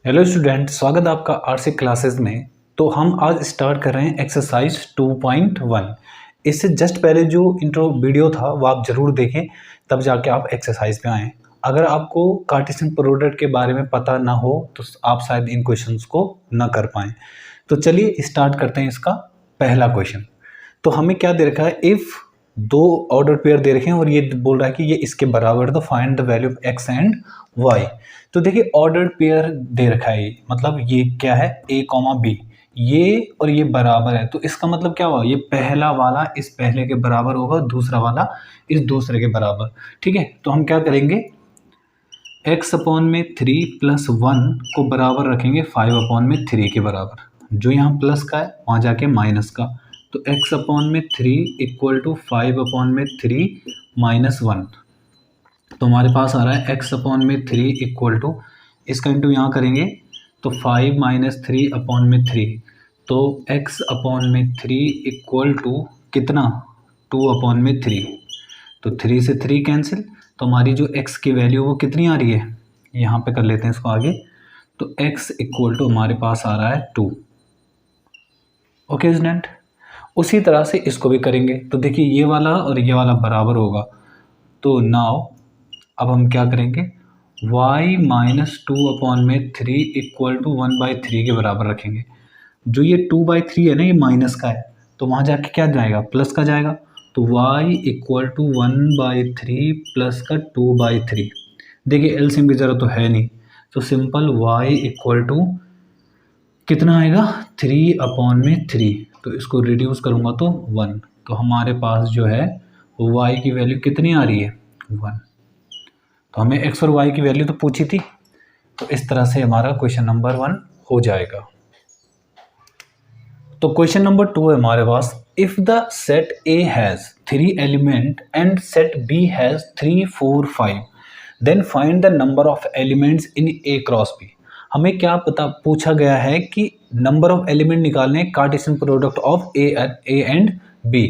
Hello student, स्वागत है आपका आरसी क्लासेस में। तो हम आज स्टार्ट कर रहे हैं एक्सरसाइज 2.1। इससे जस्ट पहले जो इंट्रो वीडियो था वो आप ज़रूर देखें, तब जाके आप एक्सरसाइज पे आएँ। अगर आपको कार्टेशियन प्रोडक्ट के बारे में पता ना हो तो आप शायद इन क्वेश्चंस को ना कर पाएँ। तो चलिए स्टार्ट करते हैं इसका पहला क्वेश्चन। तो हमें क्या दे रखा है, इफ़ दो ऑर्डर पेयर दे रखे हैं और ये बोल रहा है कि ये इसके बराबर है, तो find the value of x and y. तो देखिए ऑर्डर पेयर दे रखा है, मतलब ये क्या है, ए कॉमा बी, ये और ये बराबर है। तो इसका मतलब क्या हुआ, ये पहला वाला इस पहले के बराबर होगा, दूसरा वाला इस दूसरे के बराबर। ठीक है, तो हम क्या करेंगे, x अपॉन में 3 + 1 को बराबर रखेंगे 5 अपॉन में 3 के बराबर। जो यहाँ प्लस का है वहाँ जाके माइनस का, तो x अपॉन में 3 इक्वल टू 5 अपॉन में 3 माइनस 1। तो हमारे पास आ रहा है x अपॉन में 3 इक्वल टू, इसका इंटू यहाँ करेंगे तो 5 माइनस 3 अपॉन में 3, तो x अपॉन में 3 इक्वल टू कितना, 2 अपॉन में 3। तो 3 से 3 कैंसिल, तो हमारी जो x की वैल्यू वो कितनी आ रही है, यहाँ पे कर लेते हैं इसको आगे। तो x इक्वल टू हमारे पास आ रहा है 2। ओके स्टूडेंट, उसी तरह से इसको भी करेंगे। तो देखिए ये वाला और ये वाला बराबर होगा, तो नाउ अब हम क्या करेंगे, y माइनस 2 अपॉन में 3 इक्वल टू 1/3 के बराबर रखेंगे। जो ये 2/3 है ना, ये माइनस का है, तो वहाँ जाके क्या जाएगा, प्लस का जाएगा। तो y इक्वल टू 1/3 प्लस का 2/3। देखिए एलसीएम की ज़रूरत तो है नहीं, तो सिंपल y इक्वल टू कितना आएगा, 3 अपॉन में 3। तो इसको रिड्यूस करूँगा तो 1। तो हमारे पास जो है वो y की वैल्यू कितनी आ रही है, 1। तो हमें x और y की वैल्यू तो पूछी थी, तो इस तरह से हमारा क्वेश्चन नंबर 1 हो जाएगा। तो क्वेश्चन नंबर 2 है हमारे पास, if the set A has 3 element and set B has 3, 4, 5, then find the number of elements in A cross B। हमें क्या पता, पूछा गया है कि नंबर ऑफ एलिमेंट निकालने cartesian product of A and B।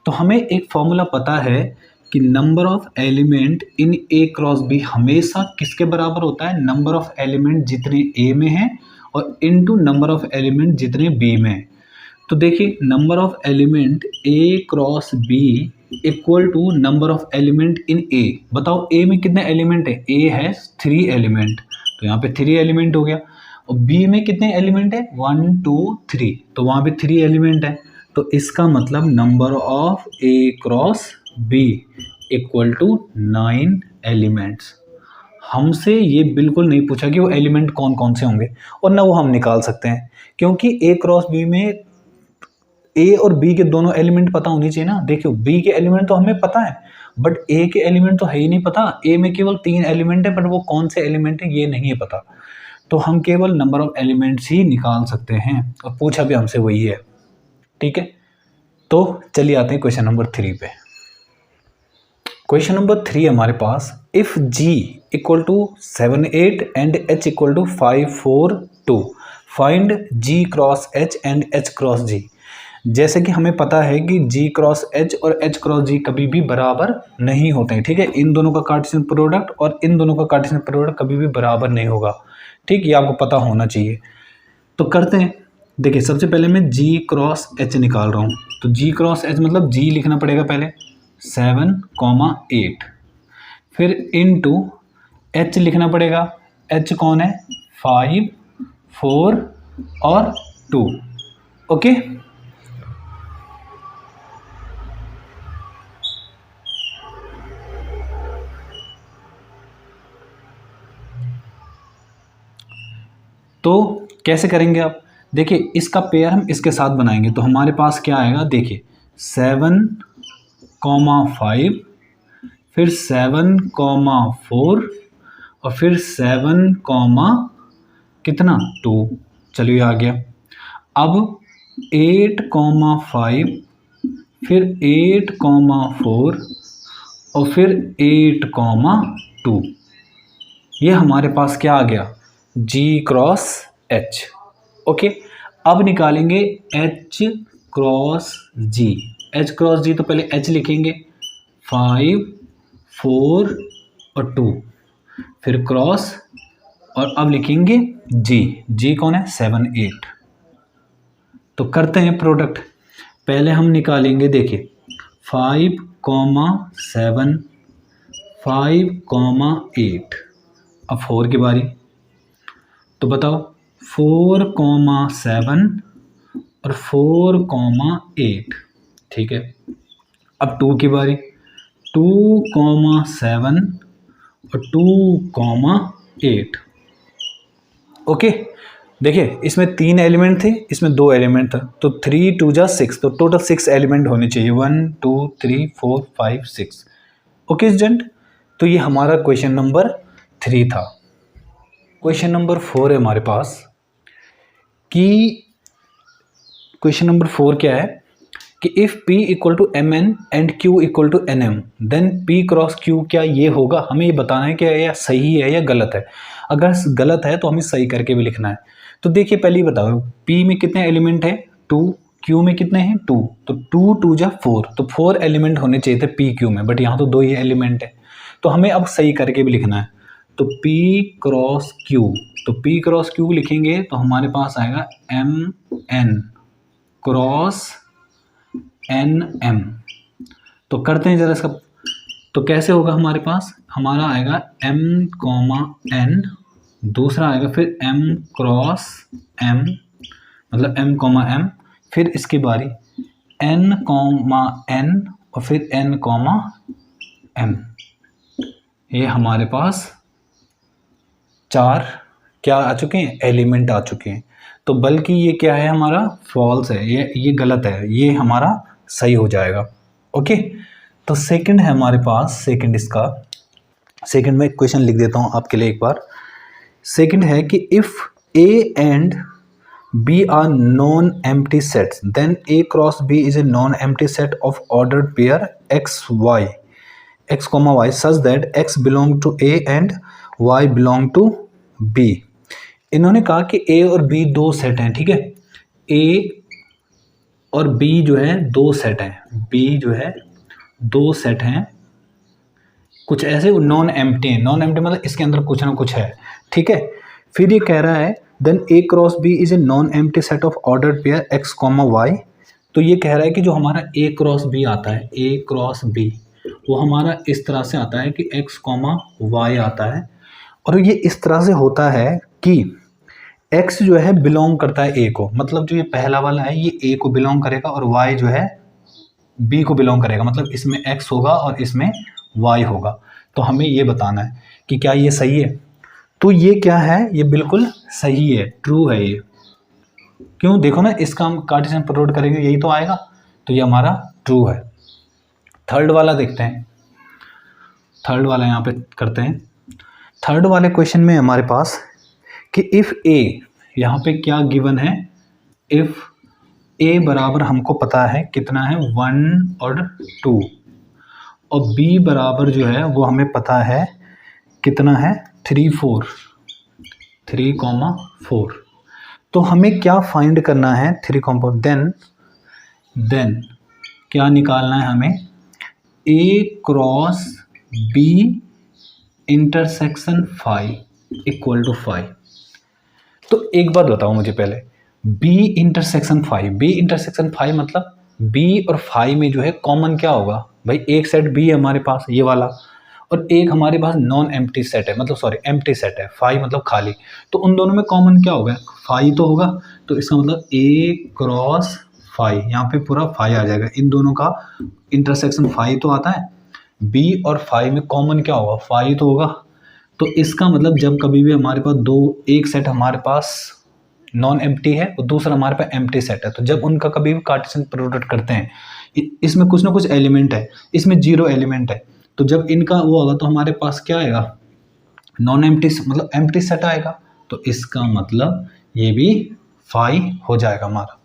तो हमें एक फॉर्मूला पता है कि number of element in A cross B हमेशा किसके बराबर होता है, नंबर ऑफ एलिमेंट जितने A में हैं और इनटू नंबर ऑफ एलिमेंट जितने B में हैं। तो देखिए number of element A cross B equal to number of element in A। बताओ A में कितने एलिमेंट है, A है 3 एलिमेंट, तो यहाँ पे 3 एलिमेंट हो गया। और B में कितने एलिमेंट है, 1, 2, 3, तो वहाँ पे 3 एलिमेंट है। तो इसका मतलब number of A cross B equal to 9 elements. हमसे ये बिल्कुल नहीं पूछा कि वो एलिमेंट कौन कौन से होंगे, और ना वो हम निकाल सकते हैं, क्योंकि A क्रॉस B में A और B के दोनों एलिमेंट पता होनी चाहिए ना। देखियो B के एलिमेंट तो हमें पता है, बट A के एलिमेंट तो है ही नहीं पता। A में केवल 3 एलिमेंट है, बट वो कौन से एलिमेंट है ये नहीं है पता। तो हम केवल नंबर ऑफ एलिमेंट्स ही निकाल सकते हैं, और पूछा भी हमसे वही है। ठीक है, तो चलिए आते हैं क्वेश्चन नंबर 3 पे। क्वेश्चन नंबर 3 हमारे पास, if G equal to 7, 8 and H equal to 5, 4, 2, find G cross H and H cross G। जैसे कि हमें पता है कि G क्रॉस H और H क्रॉस G कभी भी बराबर नहीं होते हैं। ठीक है, इन दोनों का कार्टेशियन प्रोडक्ट और इन दोनों का कार्टेशियन प्रोडक्ट कभी भी बराबर नहीं होगा। ठीक, ये आपको पता होना चाहिए। तो करते हैं, देखिए सबसे पहले मैं G क्रॉस H निकाल रहा हूँ। तो G क्रॉस H मतलब G लिखना पड़ेगा पहले 7, 8, फिर इनटू H लिखना पड़ेगा। H कौन है, 5, 4 और 2। ओके, तो कैसे करेंगे आप, देखिए इसका पेयर हम इसके साथ बनाएंगे। तो हमारे पास क्या आएगा, देखिए 7, 5, फिर 7, 4 और फिर 7, कितना 2। चलिए आ गया। अब 8, 5, फिर 8, 4 और फिर 8, 2। ये हमारे पास क्या आ गया, G क्रॉस H। ओके, अब निकालेंगे H cross G। H cross G तो पहले H लिखेंगे 5, 4 और 2, फिर क्रॉस, और अब लिखेंगे जी कौन है 7 8। तो करते हैं प्रोडक्ट। पहले हम निकालेंगे, देखिए 5, 7, 5, 8। अब 4 की बारी, तो बताओ 4, 7 और 4, 8। ठीक है। अब 2 की बारी, 2, 7 और 2, 8। ओके, देखिए इसमें 3 एलिमेंट थे, इसमें 2 एलिमेंट था, तो 3 2 जा 6, तो टोटल 6 एलिमेंट होने चाहिए, 1 2 3 4 5 6। ओके स्टूडेंट, तो ये हमारा क्वेश्चन नंबर 3 था। क्वेश्चन नंबर 4 है हमारे पास कि क्वेश्चन नंबर 4 क्या है कि if P equal to mn and Q equal to nm then P cross Q क्या ये होगा। हमें ये बताना है कि यह सही है या गलत है। अगर गलत है तो हमें सही करके भी लिखना है। तो देखिए पहले ही बताओ P में कितने एलिमेंट है 2, Q में कितने हैं 2, तो 2 2 जा 4, तो 4 एलिमेंट होने चाहिए थे P Q में, बट यहाँ तो 2 ही एलिमेंट है। तो हमें अब सही करके भी लिखना है। तो P क्रॉस Q, तो P क्रॉस Q लिखेंगे तो हमारे पास आएगा MN क्रॉस NM। तो करते हैं ज़रा इसका, तो कैसे होगा हमारे पास, हमारा आएगा M, N, दूसरा आएगा फिर M क्रॉस M, मतलब M, M, फिर इसकी बारी N, N और फिर N, M। ये हमारे पास 4 क्या आ चुके हैं, एलिमेंट आ चुके हैं। तो बल्कि ये क्या है हमारा फॉल्स है, ये गलत है, ये हमारा सही हो जाएगा। ओके, तो सेकंड है हमारे पास, सेकंड में क्वेश्चन लिख देता हूँ आपके लिए एक बार। सेकंड है कि if A and B are non empty sets then A cross B is a non empty set of ordered pair x, y such that x belong to A and y belong to B। इन्होंने कहा कि A और B 2 set हैं, ठीक है। A और B जो है 2 सेट हैं, B जो है 2 सेट हैं, कुछ ऐसे नॉन एम्प्टी हैं। नॉन एम्प्टी मतलब इसके अंदर कुछ ना कुछ है, ठीक है। फिर ये कह रहा है then A cross B is a non empty set of ordered pair x, y। तो ये कह रहा है कि जो हमारा A क्रॉस B आता है, A क्रॉस B वो हमारा इस तरह से आता है कि x, y आता है, और ये इस तरह से होता है कि x जो है बिलोंग करता है A को, मतलब जो ये पहला वाला है ये A को बिलोंग करेगा, और y जो है B को बिलोंग करेगा, मतलब इसमें x होगा और इसमें y होगा। तो हमें ये बताना है कि क्या ये सही है। तो ये क्या है, ये बिल्कुल सही है, ट्रू है ये। क्यों, देखो ना, इसका हम कार्टेशियन प्रोडक्ट करेंगे यही तो आएगा, तो ये हमारा ट्रू है। थर्ड वाला देखते हैं, थर्ड वाला यहाँ पे करते हैं। थर्ड वाले क्वेश्चन में हमारे पास कि इफ़ A, यहाँ पे क्या गिवन है, इफ़ A बराबर हमको पता है कितना है 1 और 2, और B बराबर जो है वो हमें पता है कितना है 3, 4, 3, 4। तो हमें क्या फाइंड करना है 3, 4, देन क्या निकालना है हमें, A cross B intersection 5 equal to 5। तो एक बात बताओ मुझे पहले, B इंटरसेक्शन 5 मतलब B और 5 में जो है कॉमन क्या होगा भाई, एक सेट B है हमारे पास ये वाला, और एक हमारे पास नॉन एम्प्टी सेट है, मतलब सॉरी एम्प्टी सेट है, 5 मतलब खाली। तो उन दोनों में कॉमन क्या होगा, 5 तो होगा, तो इसका मतलब A क्रॉस 5, यहाँ पे पूरा 5 आ जाएगा। इन दोनों का इंटरसेक्शन 5 तो आता है, B और 5 में कॉमन क्या होगा, 5 तो होगा। तो इसका मतलब जब कभी भी हमारे पास एक सेट हमारे पास नॉन एम्प्टी है और दूसरा हमारे पास एम्प्टी सेट है, तो जब उनका कभी भी कार्टेशियन प्रोडक्ट करते हैं, इसमें कुछ ना कुछ एलिमेंट है, इसमें 0 एलिमेंट है, तो जब इनका वो होगा तो हमारे पास क्या आएगा, नॉन एम्प्टी मतलब एम्प्टी सेट आएगा। तो इसका मतलब ये भी 5 हो जाएगा हमारा।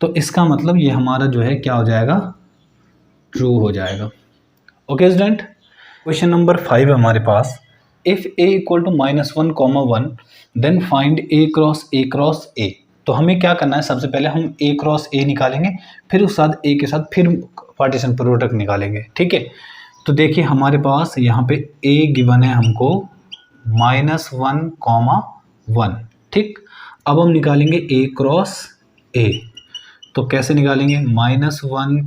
तो इसका मतलब ये हमारा जो है क्या हो जाएगा, ट्रू हो जाएगा। ओके स्टूडेंट, क्वेश्चन नंबर 5 है हमारे पास, if A equal to -1, 1 then find A cross A। तो हमें क्या करना है, सबसे पहले हम A क्रॉस A निकालेंगे, फिर उस साथ A के साथ फिर पार्टीशन प्रोडक्ट निकालेंगे, ठीक है। तो देखिए हमारे पास यहाँ पे A गिवन है हमको -1, 1, ठीक, अब हम निकालेंगे ए क्रॉस ए। तो कैसे निकालेंगे, -1,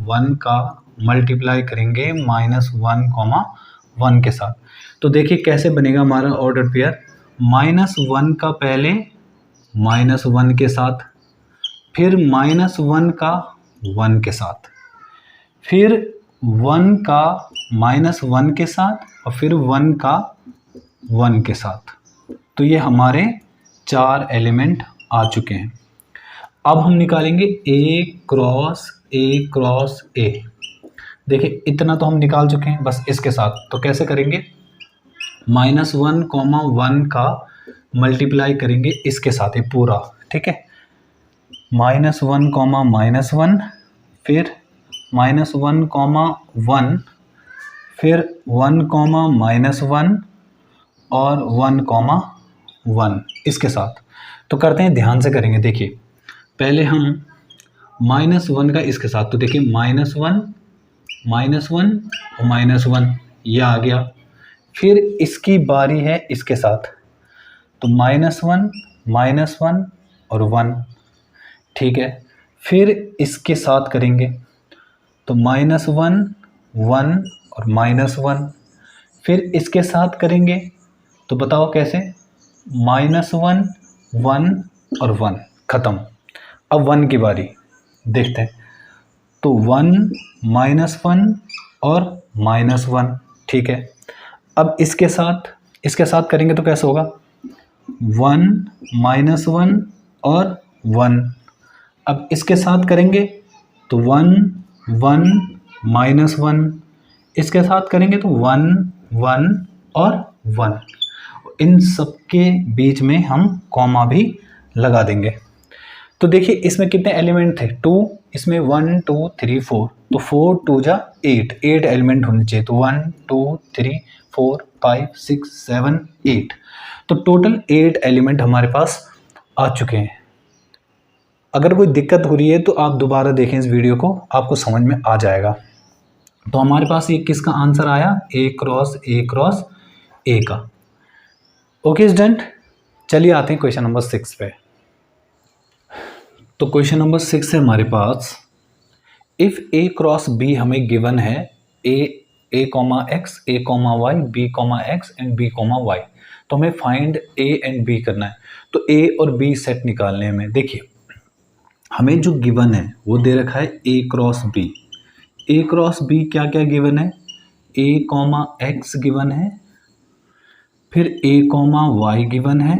1 का मल्टीप्लाई करेंगे -1, 1 के साथ। तो देखिए कैसे बनेगा हमारा ऑर्डर पेयर, -1 का पहले -1 के साथ, फिर -1 का 1 के साथ, फिर 1 का -1 के साथ, और फिर 1 का 1 के साथ। तो ये हमारे 4 एलिमेंट आ चुके हैं। अब हम निकालेंगे ए क्रॉस ए। देखिए इतना तो हम निकाल चुके हैं बस इसके साथ। तो कैसे करेंगे, -1, 1 का मल्टीप्लाई करेंगे इसके साथ ही पूरा, ठीक है। -1, -1, फिर -1, 1, फिर 1, -1 और 1, 1 इसके साथ। तो करते हैं, ध्यान से करेंगे। देखिए पहले हम -1 का इसके साथ, तो देखिए -1, -1 और -1 ये आ गया। फिर इसकी बारी है इसके साथ, तो -1, -1 और 1, ठीक है। फिर इसके साथ करेंगे तो -1, 1 और -1। फिर इसके साथ करेंगे तो बताओ कैसे, -1, 1 और 1, ख़त्म। अब 1 की बारी देखते हैं, तो 1, -1 और -1, ठीक है। अब इसके साथ करेंगे तो कैसे होगा, 1, -1 और 1। अब इसके साथ करेंगे तो 1, 1, -1। इसके साथ करेंगे तो 1, 1 और 1। इन सब के बीच में हम कॉमा भी लगा देंगे। तो देखिए इसमें कितने एलिमेंट थे, 2, इसमें 1, 2, 3, 4, तो 4, 2 जा 8 एलिमेंट होने चाहिए। तो 1, 2, 3, 4, 5, 6, 7, 8, तो टोटल 8 एलिमेंट हमारे पास आ चुके हैं। अगर कोई दिक्कत हो रही है तो आप दोबारा देखें इस वीडियो को, आपको समझ में आ जाएगा। तो हमारे पास ये किसका आंसर आया, ए क्रॉस ए का। ओके स्टूडेंट, चलिए आते हैं क्वेश्चन नंबर 6 पे। तो क्वेश्चन नंबर 6 है हमारे पास, इफ़ ए क्रॉस बी हमें गिवन है, A comma X, A comma Y, B comma X and B comma Y. तो हमें फाइंड ए एंड बी करना है। तो ए और बी सेट निकालने हैं हमें। देखिए हमें जो गिवन है वो दे रखा है A cross B. A cross B क्या क्या गिवन है, ए कॉमा एक्स गिवन है, फिर ए कॉमा वाई गिवन है,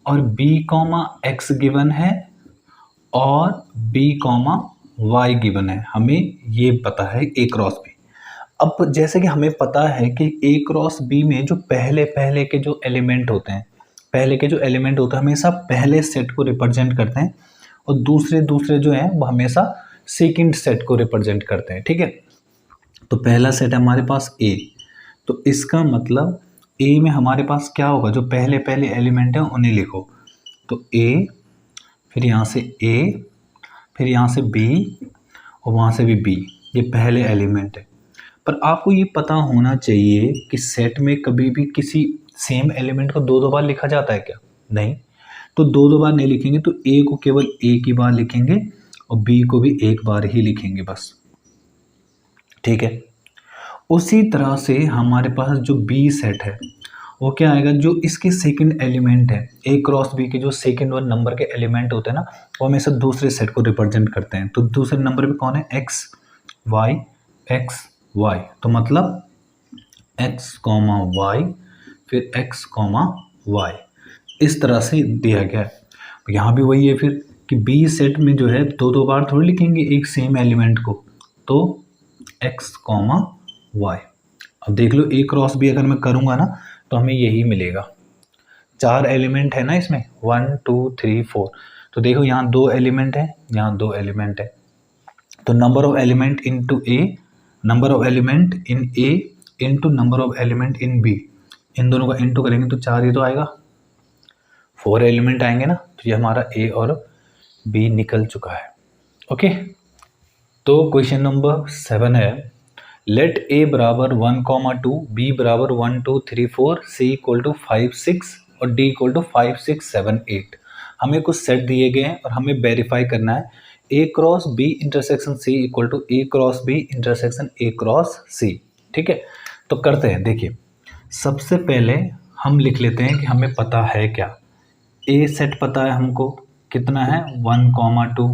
और बी कॉमा एक्स गिवन है, और बी कॉमा वाई गिवन है। हमें ये पता है ए क्रॉस बी। अब जैसे कि हमें पता है कि ए क्रॉस बी में जो पहले के जो एलिमेंट होते हैं, हमेशा पहले सेट को रिप्रेजेंट करते हैं, और दूसरे जो हैं वो हमेशा सेकंड सेट को रिप्रेजेंट करते हैं, ठीक है। तो पहला सेट है हमारे पास ए, तो इसका मतलब ए में हमारे पास क्या होगा, जो पहले एलिमेंट हैं उन्हें लिखो। तो ए, फिर यहाँ से ए, फिर यहाँ से बी, और वहाँ से भी बी, ये पहले एलिमेंट है। पर आपको ये पता होना चाहिए कि सेट में कभी भी किसी सेम एलिमेंट को दो बार लिखा जाता है क्या, नहीं। तो दो बार नहीं लिखेंगे, तो ए को केवल एक ही बार लिखेंगे और बी को भी एक बार ही लिखेंगे बस, ठीक है। उसी तरह से हमारे पास जो बी सेट है वो क्या आएगा, जो इसके सेकंड एलिमेंट है, ए क्रॉस बी के जो सेकंड 1 नंबर के एलिमेंट होते हैं ना, वो हमेशा दूसरे सेट को रिप्रेजेंट करते हैं। तो दूसरे नंबर पे कौन है, एक्स वाई, तो मतलब एक्स कॉमा वाई, फिर एक्स कॉमा वाई, इस तरह से दिया गया है। यहाँ भी वही है फिर कि बी सेट में जो है दो बार थोड़ी लिखेंगे एक सेम एलिमेंट को, तो एक्स कॉमा वाई। अब देख लो ए क्रॉस बी अगर मैं करूँगा ना तो हमें यही मिलेगा। 4 एलिमेंट है ना इसमें, 1, 2, 3, 4। तो देखो यहाँ 2 एलिमेंट है, यहाँ 2 एलिमेंट है। तो number of element into A, number of element in A into number of element in B, इन दोनों का इनटू करेंगे तो 4 ही तो आएगा, 4 एलिमेंट आएंगे ना। तो ये हमारा ए और बी निकल चुका है। ओके, तो क्वेश्चन नंबर 7 है, लेट ए बराबर 1, 2, बी बराबर 1, 2, 3, 4, सी इक्वल टू 5, 6 और डी इक्वल टू 5 6 7 8। हमें कुछ सेट दिए गए हैं और हमें वेरीफाई करना है A cross B intersection C equal to A cross B intersection A cross C. ठीक है, तो करते हैं। देखिए, सबसे पहले हम लिख लेते हैं कि हमें पता है क्या। ए सेट पता है हमको कितना है 1,2।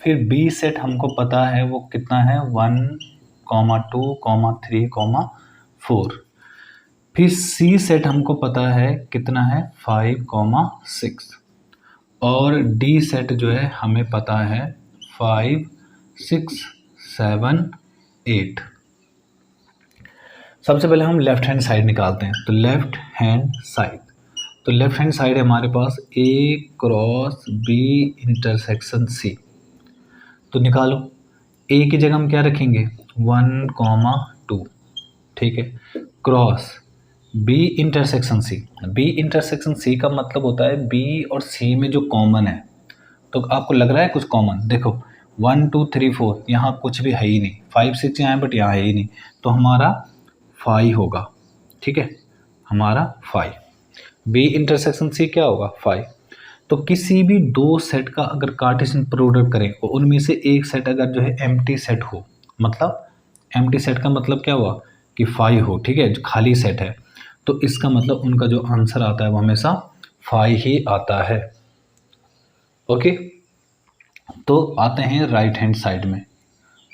फिर बी सेट हमको पता है वो कितना है 1, 2, 3, 4। फिर सी सेट हमको पता है कितना है 5, 6। और डी सेट जो है हमें पता है 5, 6, 7, 8। सबसे पहले हम लेफ्ट हैंड साइड निकालते हैं। तो लेफ्ट हैंड साइड, तो लेफ्ट हैंड साइड है हमारे पास ए क्रॉस बी इंटरसेक्शन सी। तो निकालो, ए की जगह हम क्या रखेंगे 1, 2। ठीक है, cross B intersection C. B intersection C का मतलब होता है बी और सी में जो कॉमन है। तो आपको लग रहा है कुछ कॉमन, देखो 1, 2, 3, 4 यहाँ कुछ भी है ही नहीं, 5, 6 यहाँ है बट यहाँ है ही नहीं, तो हमारा 5 होगा। ठीक है, हमारा 5। बी इंटरसेक्शन सी क्या होगा 5। तो किसी भी दो सेट का अगर कार्टेशियन प्रोडक्ट करें और उनमें से एक सेट अगर जो है एम्प्टी सेट हो, मतलब एम्प्टी सेट का मतलब क्या हुआ कि 5 हो। ठीक है, जो खाली सेट है, तो इसका मतलब उनका जो आंसर आता है वो हमेशा 5 ही आता है। ओके, तो आते हैं राइट हैंड साइड में।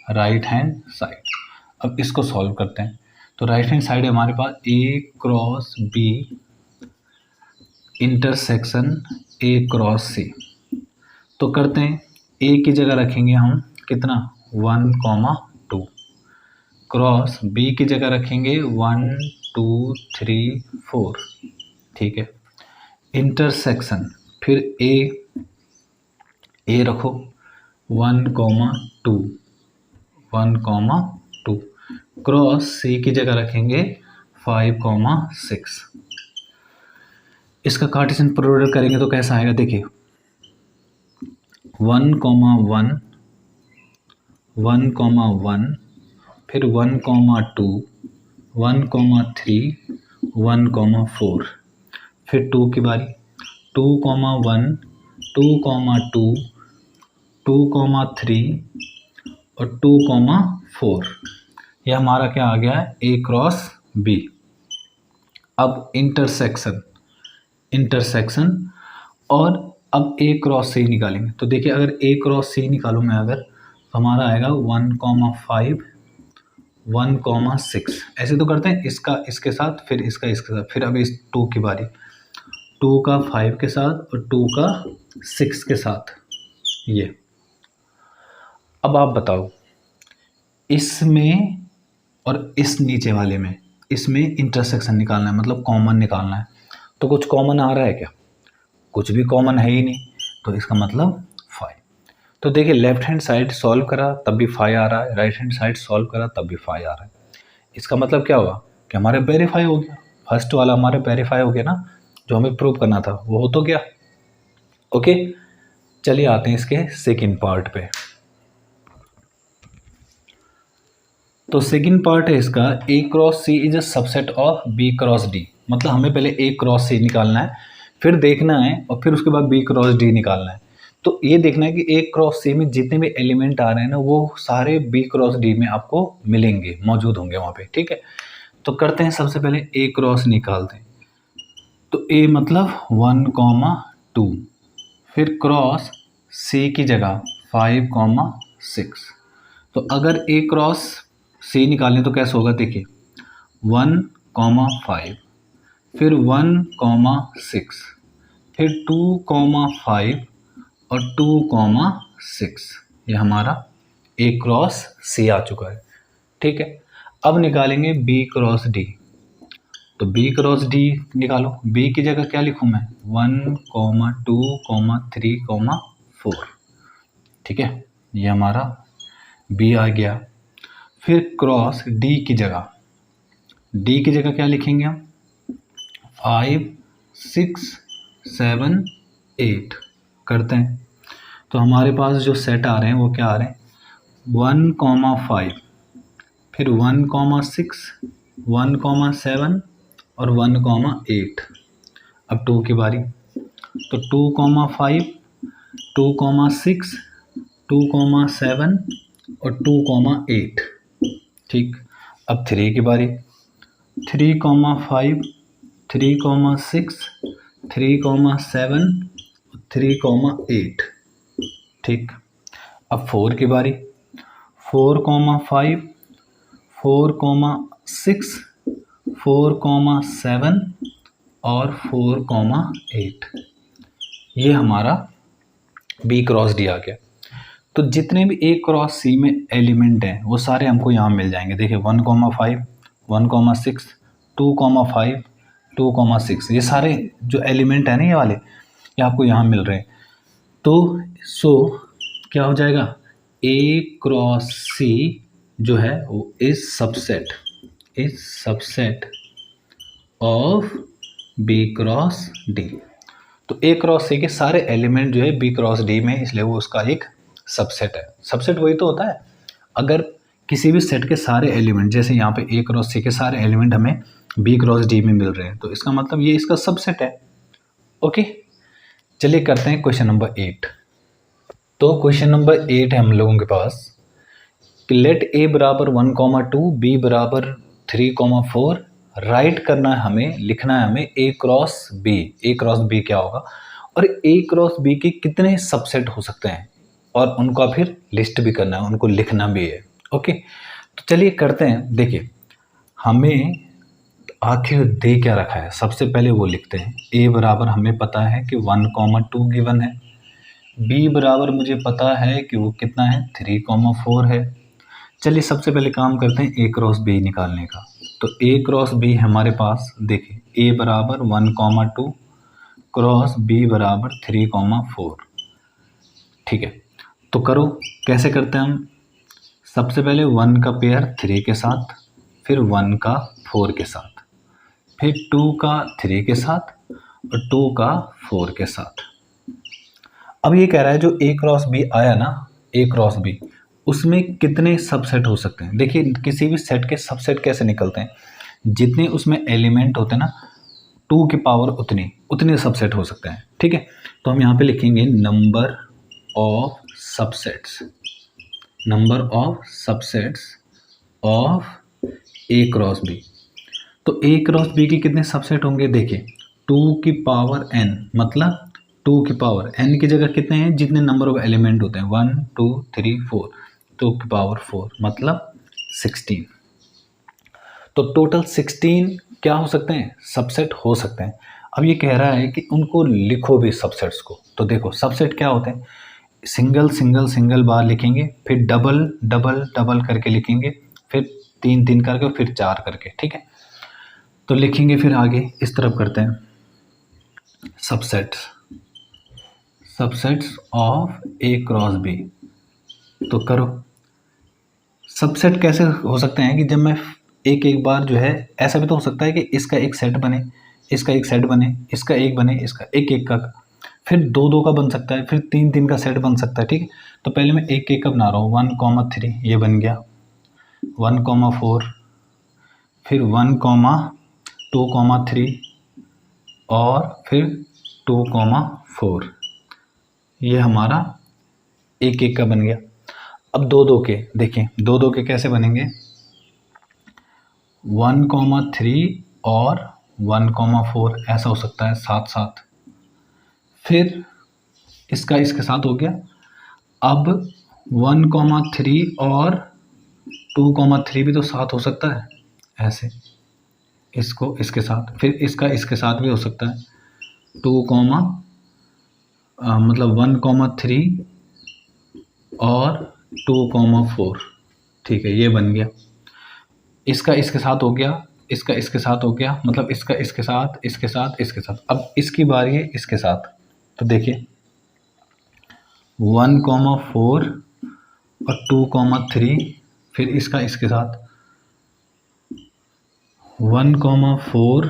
राइट हैंड साइड, अब इसको सॉल्व करते हैं। तो राइट हैंड साइड है हमारे पास A cross B intersection A cross C. तो करते हैं, ए की जगह रखेंगे हम कितना 1, 2। क्रॉस बी की जगह रखेंगे 1, 2, 3, 4। ठीक है, इंटरसेक्शन फिर ए रखो 1, 2, 1, 2। क्रॉस सी की जगह रखेंगे 5, 6। इसका कार्टेशियन प्रोडक्ट करेंगे तो कैसा आएगा, देखिए 1, 1, 1, 1, फिर 1, 2, 1, 3, 1, 4। फिर 2 की बारी 2, 1, 2, 2, 2, 3 और 2, 4। यह हमारा क्या आ गया है ए क्रॉस बी। अब इंटरसेक्शन और अब ए क्रॉस सी निकालेंगे। तो देखिए, अगर ए क्रॉस सी निकालूँ मैं अगर, तो हमारा आएगा 1, 5, 1, 6। ऐसे तो करते हैं, इसका इसके साथ फिर इसका इसके साथ, फिर अब इस 2 की बारी 2 का 5 के साथ और 2 का 6 के साथ। ये अब आप बताओ, इसमें और इस नीचे वाले में, इसमें इंटरसेक्शन निकालना है, मतलब कॉमन निकालना है। तो कुछ कॉमन आ रहा है क्या, कुछ भी कॉमन है ही नहीं, तो इसका मतलब 5। तो देखिए, लेफ्ट हैंड साइड सॉल्व करा तब भी 5 आ रहा है, राइट हैंड साइड सॉल्व करा तब भी 5 आ रहा है। इसका मतलब क्या हुआ कि हमारे वेरीफाई हो गया। फर्स्ट वाला हमारे वेरीफाई हो गया ना, जो हमें प्रूव करना था वो हो तो गया। ओके, चलिए आते हैं इसके सेकंड पार्ट पे। तो सेकंड पार्ट है इसका A cross C is a subset of B cross D. मतलब हमें पहले ए क्रॉस सी निकालना है, फिर देखना है और फिर उसके बाद बी क्रॉस डी निकालना है। तो ये देखना है कि ए क्रॉस सी में जितने भी एलिमेंट आ रहे हैं ना, वो सारे बी क्रॉस डी में आपको मिलेंगे, मौजूद होंगे वहाँ पे। ठीक है, तो करते हैं, सबसे पहले ए क्रॉस निकालते हैं। तो ए मतलब 1, 2, फिर क्रॉस सी की जगह 5, 6। तो अगर ए क्रॉस सी निकालें तो कैसे होगा, देखिए 1, 5, फिर 1, 6, फिर 2, 5 और 2, 6। ये हमारा ए क्रॉस सी आ चुका है। ठीक है, अब निकालेंगे बी क्रॉस डी। तो बी क्रॉस डी निकालो, बी की जगह क्या लिखूं मैं 1, 2, 3, 4। ठीक है, ये हमारा बी आ गया। फिर क्रॉस डी की जगह क्या लिखेंगे हम 5, 6, 7, 8 करते हैं। तो हमारे पास जो सेट आ रहे हैं वो क्या आ रहे हैं 1, 5, फिर 1, 6, 1, 7 और 1, 8। अब 2 की बारी, तो 2,5, 2,6, 2,7 और 2,8। ठीक, अब 3 की बारी, 3,5, 3,6, 3,7, 3,8। ठीक, अब 4 की बारी, 4,5, 4,6, 4,7 और 4,8। ये हमारा बी क्रॉस डी आ गया। तो जितने भी ए क्रॉस सी में एलिमेंट हैं वो सारे हमको यहाँ मिल जाएंगे। देखिए 1,5, 1,6, 2,5, 2,6, ये सारे जो एलिमेंट हैं ना ये वाले, ये आपको यहाँ मिल रहे हैं। तो सो क्या हो जाएगा, ए क्रॉस सी जो है वो is subset of B cross D. तो ए क्रॉस सी के सारे एलिमेंट जो है बी क्रॉस डी में, इसलिए वो उसका एक सबसेट है। सबसेट वही तो होता है, अगर किसी भी सेट के सारे एलिमेंट, जैसे यहाँ पे ए क्रॉस सी के सारे एलिमेंट हमें बी क्रॉस डी में मिल रहे हैं, तो इसका मतलब ये इसका सबसेट है। ओके, चलिए करते हैं क्वेश्चन नंबर 8। तो क्वेश्चन नंबर 8 है हम लोगों के पास कि लेट ए बराबर 1,2, बी बराबर 3,4 राइट करना है हमें, लिखना है हमें ए क्रॉस बी। ए क्रॉस बी क्या होगा और ए क्रॉस बी के कितने सबसेट हो सकते हैं, और उनका फिर लिस्ट भी करना है, उनको लिखना भी है। ओके, तो चलिए करते हैं। देखिए हमें आखिर दे क्या रखा है, सबसे पहले वो लिखते हैं। ए बराबर हमें पता है कि 1,2 गिवन है, बी बराबर मुझे पता है कि वो कितना है 3,4 है। चलिए सबसे पहले काम करते हैं ए क्रॉस बी निकालने का। तो ए क्रॉस बी हमारे पास, देखिए ए बराबर 1,2 क्रॉस बी बराबर 3,4। ठीक है, तो करो, कैसे करते हैं हम। सबसे पहले 1 का पेयर 3 के साथ, फिर 1 का 4 के साथ, फिर 2 का 3 के साथ और 2 का 4 के साथ। अब ये कह रहा है जो ए क्रॉस बी आया ना, ए क्रॉस बी, उसमें कितने सबसेट हो सकते हैं। देखिए किसी भी सेट के सबसेट कैसे निकलते हैं, जितने उसमें एलिमेंट होते हैं ना 2 की पावर उतने सबसेट हो सकते हैं। ठीक है, तो हम यहाँ पे लिखेंगे number of subsets of A cross B. तो ए क्रॉस बी के कितने सबसेट होंगे, देखिए 2 की पावर n, मतलब 2 की पावर n की जगह कितने हैं, जितने नंबर ऑफ एलिमेंट होते हैं 1, 2, 3, 4, 2 की पावर 4 मतलब 16। तो टोटल 16 क्या हो सकते हैं, सबसेट हो सकते हैं। अब ये कह रहा है कि उनको लिखो भी सबसेट्स को। तो देखो सबसेट क्या होते हैं, सिंगल बार लिखेंगे, फिर डबल करके लिखेंगे, फिर 3 करके, फिर 4 करके। ठीक है, तो लिखेंगे, फिर आगे इस तरफ करते हैं subsets of A cross B. तो करो, सबसेट कैसे हो सकते हैं कि जब मैं एक बार जो है, ऐसा भी तो हो सकता है कि इसका एक सेट बने, इसका एक सेट बने, इसका एक बने, इसका एक का, फिर 2 का बन सकता है, फिर 3 का सेट बन सकता है। ठीक है, तो पहले मैं एक का बना रहा हूँ, 1,3 ये बन गया, 1,4, फिर 1,2,3 और फिर 2,4, ये हमारा एक का बन गया। अब 2 के देखें, 2 के कैसे बनेंगे, 1,3 और 1,4 ऐसा हो सकता है साथ। फिर इसका इसके साथ हो गया। अब 1,3 और 2,3 भी तो साथ हो सकता है, ऐसे इसको इसके साथ, फिर इसका इसके साथ भी हो सकता है, 1,3 और 2,4। ठीक है, ये बन गया। इसका इसके साथ हो गया, इसका इसके साथ हो गया, मतलब इसका इसके साथ। अब इसकी बारी है इसके साथ। तो देखिए 1,4 और 2,3, फिर इसका इसके साथ 1,4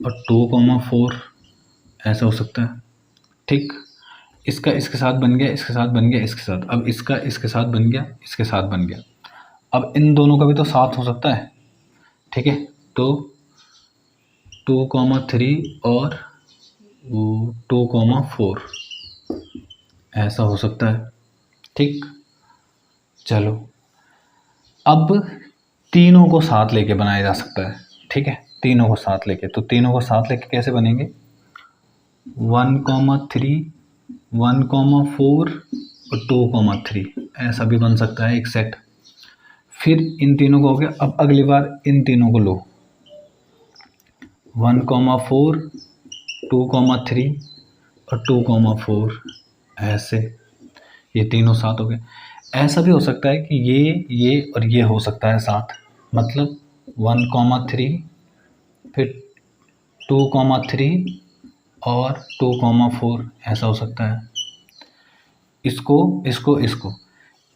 और 2,4 ऐसा हो सकता है। ठीक, इसका इसके साथ बन गया, इसके साथ बन गया, इसके साथ। अब इसका इसके साथ बन गया, इसके साथ बन गया। अब इन दोनों का भी तो साथ हो सकता है। ठीक है, तो 2,3 और 2,4 ऐसा हो सकता है। ठीक, चलो अब तीनों को साथ लेके बनाया जा सकता है। ठीक है, तीनों को साथ लेके, तो तीनों को साथ लेके कैसे बनेंगे? 1,3, 1,4 और 2,3 ऐसा भी बन सकता है एक सेट। फिर इन तीनों को हो गया। अब अगली बार इन तीनों को लो, 1,4, 2,3 और 2,4 ऐसे, ये तीनों साथ हो गए। ऐसा भी हो सकता है कि ये और ये हो सकता है साथ, मतलब 1,3 फिर 2,3 और 2,4 ऐसा हो सकता है। इसको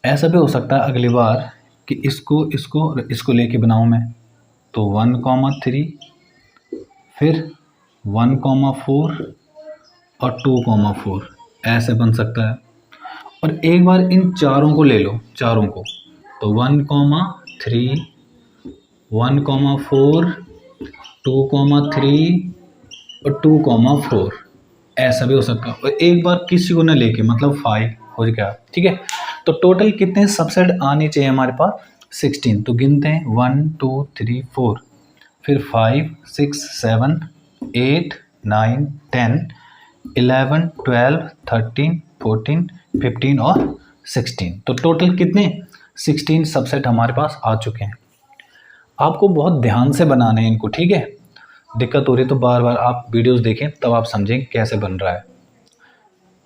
ऐसा भी हो सकता है अगली बार कि इसको लेके बनाऊं मैं, तो 1,3 फिर 1,4 और 2,4 ऐसे बन सकता है। और एक बार इन चारों को ले लो, चारों को, तो 1,3, 1,4, 2,3 और 2,4 ऐसा भी हो सकता है। और एक बार किसी को ना लेके, मतलब 5 हो गया। ठीक है, तो टोटल कितने सबसेट आने चाहिए हमारे पास? 16। तो गिनते हैं 1 2 3 4, फिर 5 6 7 8 9 10 11 12 13 14 15 और 16। तो टोटल कितने? 16 सबसेट हमारे पास आ चुके हैं। आपको बहुत ध्यान से बनाने हैं इनको। ठीक है, दिक्कत हो रही है तो बार बार आप वीडियोस देखें, तब आप समझेंगे कैसे बन रहा है।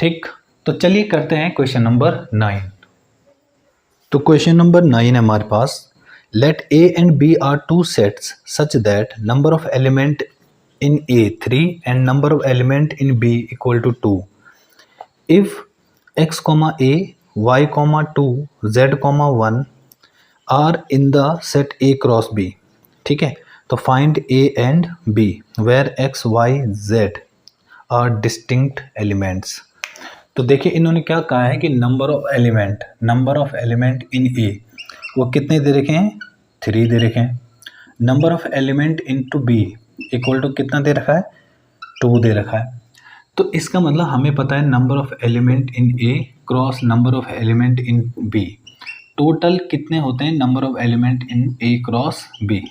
ठीक, तो चलिए करते हैं क्वेश्चन नंबर 9। तो क्वेश्चन नंबर 9 है हमारे पास, let A and B are two sets such that number of element in A 3 and number of element in B equal to 2 if x, a, y, 2, z, 1 are in the set a cross b। ठीक है, तो find a and b where x, y, z are distinct elements. तो देखिए इन्होंने क्या कहा है कि number of element in A वो कितने दे रखे हैं? 3 दे रखे हैं। Number of element in two B equal to कितना दे रखा है? 2 दे रखा है। तो इसका मतलब हमें पता है number of element in A cross number of element in B, total कितने होते हैं number of element in A cross B.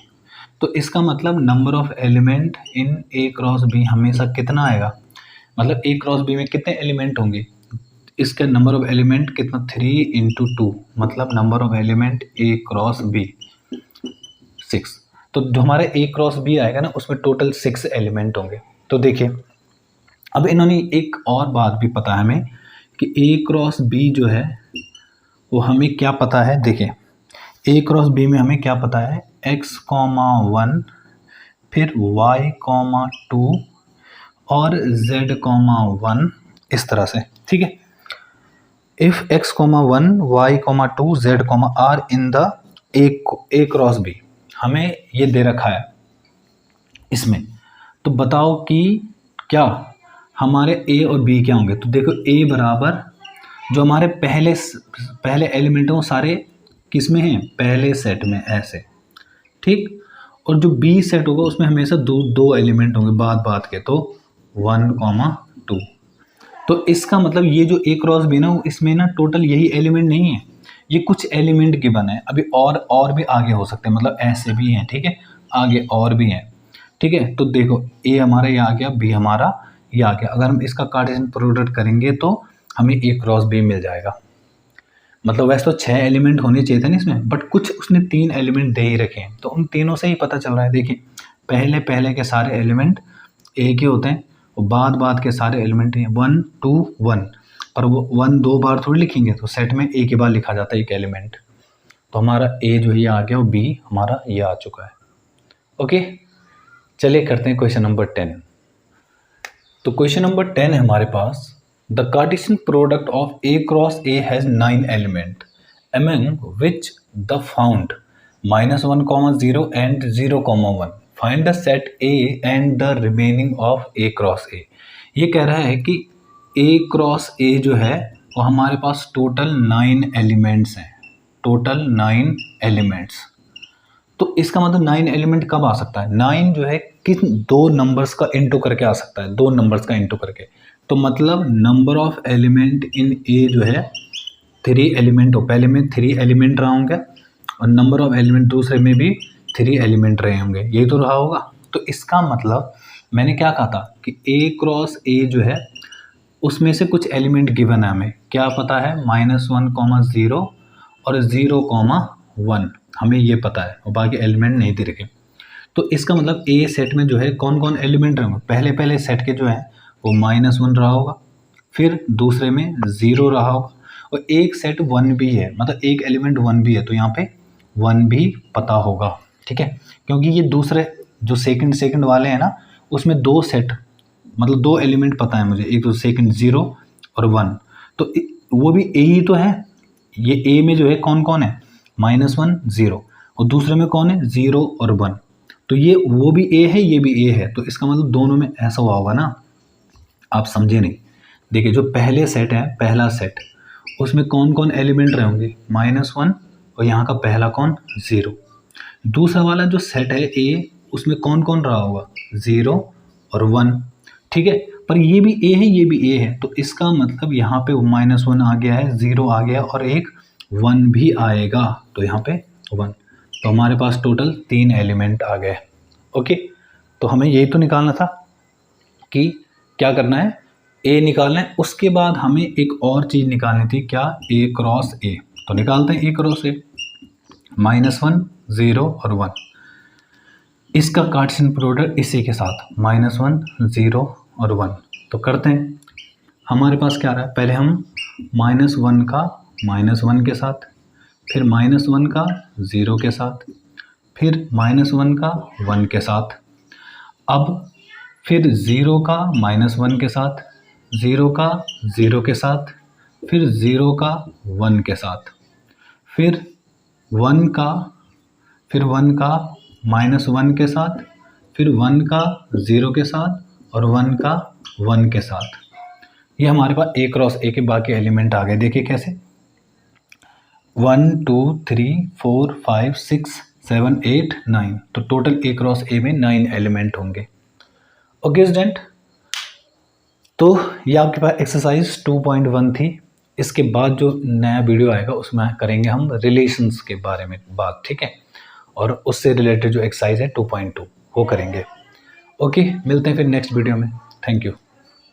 तो इसका मतलब number of element in A cross B हमेशा कितना आएगा? मतलब ए क्रॉस बी में कितने एलिमेंट होंगे? इसका नंबर ऑफ एलिमेंट कितना? 3 इंटू 2, मतलब number of element A cross B 6। तो जो हमारा ए क्रॉस बी आएगा ना, उसमें टोटल 6 एलिमेंट होंगे। तो देखिए अब इन्होंने एक और बात भी पता है हमें कि ए क्रॉस बी जो है वो हमें क्या पता है। देखिए ए क्रॉस बी में हमें क्या पता है? x, 1 फिर y, 2 और z, 1 इस तरह से। ठीक है, if x, 1, y, 2, z, are in the A cross B, हमें ये दे रखा है इसमें। तो बताओ कि क्या हमारे ए और बी क्या होंगे। तो देखो ए बराबर जो हमारे पहले एलिमेंट हैं वो सारे किस में हैं? पहले सेट में, ऐसे। ठीक, और जो बी सेट होगा उसमें हमेशा दो एलिमेंट होंगे बाद के, तो 1, 2। तो इसका मतलब ये जो ए क्रॉस बी ना, इसमें ना टोटल यही एलिमेंट नहीं है, ये कुछ एलिमेंट के बने हैं। अभी और भी आगे हो सकते हैं, मतलब ऐसे भी हैं। ठीक है, आगे और भी हैं। ठीक है, तो देखो ए हमारा ये आ गया, बी हमारा ये आ गया। अगर हम इसका कार्टेशियन प्रोडक्ट करेंगे तो हमें ए क्रॉस बी मिल जाएगा। मतलब वैसे तो 6 एलिमेंट होने चाहिए थे ना इसमें, बट कुछ उसने 3 एलिमेंट दे ही रखे हैं, तो उन तीनों से ही पता चल रहा है। देखिए पहले के सारे एलिमेंट एक ही होते हैं और बाद के सारे एलिमेंट हैं 1 2 1, पर वो 1 2 बार थोड़ी लिखेंगे, तो सेट में एक ही बार लिखा जाता है एक एलिमेंट। तो हमारा ए जो है ये आ गया और बी हमारा ये आ चुका है। ओके, चलिए करते हैं क्वेश्चन नंबर 10। तो क्वेश्चन नंबर 10 है हमारे पास, the cartesian product of A cross A has 9 element among which the found -1, 0 and 0, 1. Find the set A and the remaining of A cross A। ये कह रहा है कि A क्रॉस A जो है वो हमारे पास टोटल 9 एलिमेंट्स हैं, टोटल 9 एलिमेंट्स। तो इसका मतलब 9 एलिमेंट कब आ सकता है? 9 जो है किन दो नंबर्स का इंटू करके आ सकता है, दो नंबर्स का इंटू करके। तो मतलब नंबर ऑफ एलिमेंट इन ए जो है 3 एलिमेंट हो, पहले में 3 एलिमेंट रहा होंगे और नंबर ऑफ एलिमेंट दूसरे में भी 3 एलिमेंट रहे होंगे, यही तो रहा होगा। तो इसका मतलब मैंने क्या कहा था कि ए क्रॉस ए जो है उसमें से कुछ एलिमेंट गिवन है, हमें क्या पता है -1, 0 और 0, 1 हमें ये पता है और बाकी एलिमेंट नहीं दे रखे। तो इसका मतलब ए सेट में जो है कौन कौन एलिमेंट रहेंगे, पहले सेट के जो है वो -1 रहा होगा, फिर दूसरे में 0 रहा होगा और एक सेट 1 भी है, मतलब एक एलिमेंट 1 भी है, तो यहाँ पे 1 भी पता होगा, ठीक है। क्योंकि ये दूसरे जो सेकंड वाले हैं ना उसमें 2 सेट मतलब 2 एलिमेंट पता है मुझे, एक तो सेकंड 0 और 1, तो वो भी ए ही तो है। ये ए में जो है कौन कौन है -1, 0 और दूसरे में कौन है 0 और 1, तो ये वो भी ए है ये भी ए है, तो इसका मतलब दोनों में ऐसा हुआ होगा ना। आप समझे नहीं, देखिए जो पहले सेट है, पहला सेट उसमें कौन कौन एलिमेंट रहे होंगे -1 और यहाँ का पहला कौन 0। दूसरा वाला जो सेट है ए उसमें कौन कौन रहा होगा 0 और 1, ठीक है। पर ये भी ए है ये भी ए है, तो इसका मतलब यहाँ पे -1 आ गया है, 0 आ गया और एक 1 भी आएगा, तो यहाँ पे 1, तो हमारे पास टोटल 3 एलिमेंट आ गए। ओके, तो हमें यही तो निकालना था कि क्या करना है, ए निकालना है। उसके बाद हमें एक और चीज़ निकालनी थी, क्या ए क्रॉस ए। तो निकालते हैं ए क्रॉस ए, -1, 0 और 1, इसका कार्टेशियन प्रोडक्ट इसी के साथ -1, 0 और 1। तो करते हैं, हमारे पास क्या रहा है, पहले हम -1 का -1 के साथ, फिर -1 का 0 के साथ, फिर -1 का 1 के साथ, अब फिर 0 का -1 के साथ, 0 का 0 के साथ, फिर 0 का 1 के साथ, फिर 1 का -1 के साथ, फिर 1 का 0 के साथ और 1 का 1 के साथ। ये हमारे पास ए क्रॉस ए के बाकी एलिमेंट आ गए। देखिए कैसे, 1 2 3 4 5 6 7 8 9, तो टोटल ए क्रॉस ए में 9 एलिमेंट होंगे। ओके स्टूडेंट, तो ये आपके पास एक्सरसाइज 2.1 थी। इसके बाद जो नया वीडियो आएगा उसमें करेंगे हम रिलेशंस के बारे में बात, ठीक है, और उससे रिलेटेड जो एक्सरसाइज है 2.2 वो करेंगे। ओके, मिलते हैं फिर नेक्स्ट वीडियो में। Thank you.